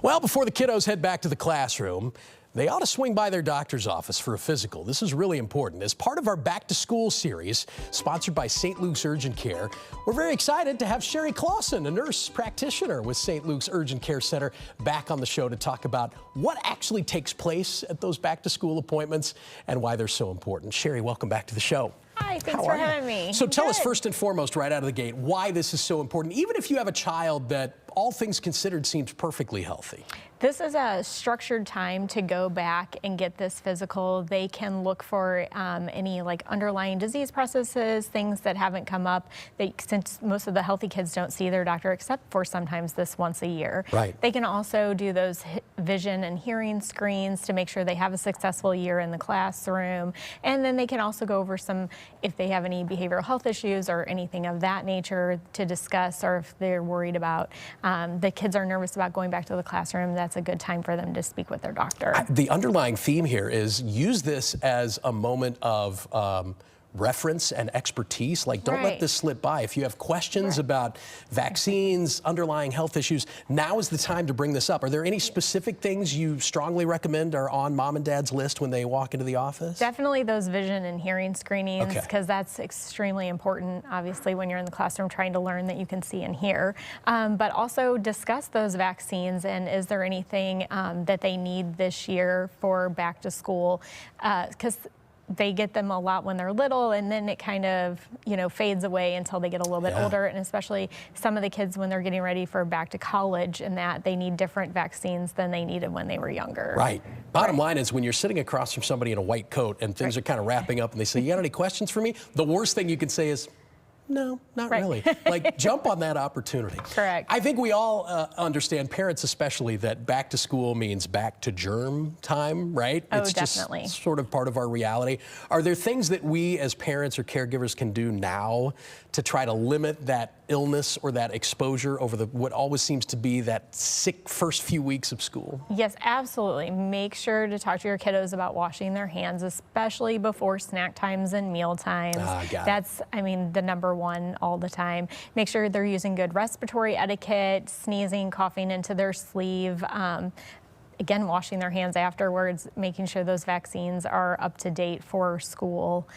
Well, before the kiddos head back to the classroom, they ought to swing by their doctor's office for a physical. This is really important. As part of our Back to School series, sponsored by St. Luke's Urgent Care, we're very excited to have Sherry Clausen, a nurse practitioner with St. Luke's Urgent Care Center, back on the show to talk about what actually takes place at those back to school appointments and why they're so important. Sherry, welcome back to the show. Hi, thanks for having me. So tell us first and foremost, right out of the gate, why this is so important, even if you have a child that all things considered seems perfectly healthy. This is a structured time to go back and get this physical. They can look for any underlying disease processes, things that haven't come up. Since most of the healthy kids don't see their doctor except for sometimes this once a year. Right. They can also do those vision and hearing screens to make sure they have a successful year in the classroom. And then they can also go over if they have any behavioral health issues or anything of that nature to discuss, or if they're worried about the kids are nervous about going back to the classroom, that's a good time for them to speak with their doctor. The underlying theme here is use this as a moment of reference and expertise. Don't let this slip by. If you have questions about vaccines, underlying health issues, now is the time to bring this up. Are there any specific things you strongly recommend are on mom and dad's list when they walk into the office? Definitely those vision and hearing screenings, because that's extremely important, obviously, when you're in the classroom trying to learn that you can see and hear. But also discuss those vaccines, and is there anything that they need this year for back to school? Because they get them a lot when they're little, and then it kind of, fades away until they get a little bit older. And especially some of the kids when they're getting ready for back to college, and that they need different vaccines than they needed when they were younger. Right. Bottom line is, when you're sitting across from somebody in a white coat and things are kind of wrapping up and they say, "You got any questions for me?" The worst thing you can say is, "No, not really." Jump on that opportunity. Correct. I think we all understand, parents especially, that back to school means back to germ time, right? Oh, it's definitely. Just sort of part of our reality. Are there things that we as parents or caregivers can do now to try to limit that illness or that exposure over what always seems to be that sick first few weeks of school? Yes, absolutely. Make sure to talk to your kiddos about washing their hands, especially before snack times and meal times. That's, the number one all the time. Make sure they're using good respiratory etiquette, sneezing, coughing into their sleeve. Again, washing their hands afterwards, making sure those vaccines are up to date for school.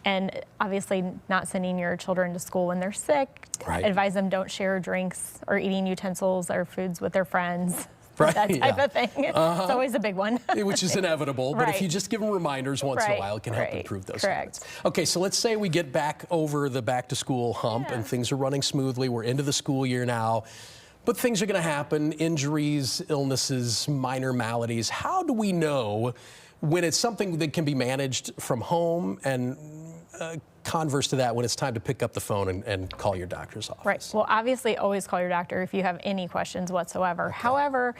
And obviously not sending your children to school when they're sick. Right. Advise them don't share drinks or eating utensils or foods with their friends. Right, that type of thing. It's always a big one. Which is inevitable, but if you just give them reminders once in a while, it can help improve those habits. Okay, so let's say we get back over the back to school hump and things are running smoothly. We're into the school year now, but things are going to happen, injuries, illnesses, minor maladies. How do we know when it's something that can be managed from home, and converse to that, when it's time to pick up the phone and call your doctor's office? Right. Well, obviously, always call your doctor if you have any questions whatsoever. However,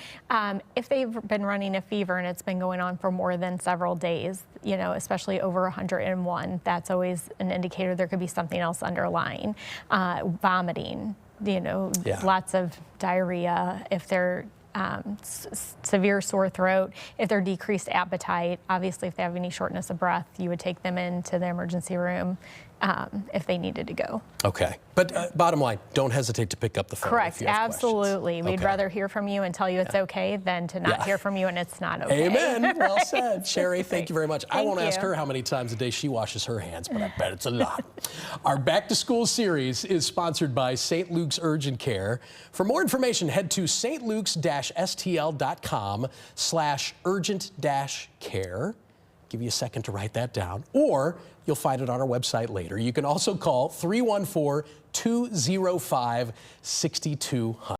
if they've been running a fever and it's been going on for more than several days, especially over 101, that's always an indicator there could be something else underlying. Vomiting, lots of diarrhea, if they're severe sore throat, if they're decreased appetite. Obviously, if they have any shortness of breath, you would take them into the emergency room if they needed to go. Okay. But bottom line, don't hesitate to pick up the phone. Correct. If you have Absolutely. We'd rather hear from you and tell you it's okay than to not hear from you and it's not okay. Amen. Well said. Sherry, thank you very much. I won't ask her how many times a day she washes her hands, but I bet it's a lot. Our Back to School series is sponsored by St. Luke's Urgent Care. For more information, head to stlukes-stl.com/urgent-care. Give you a second to write that down, or you'll find it on our website later. You can also call 314-205-6200.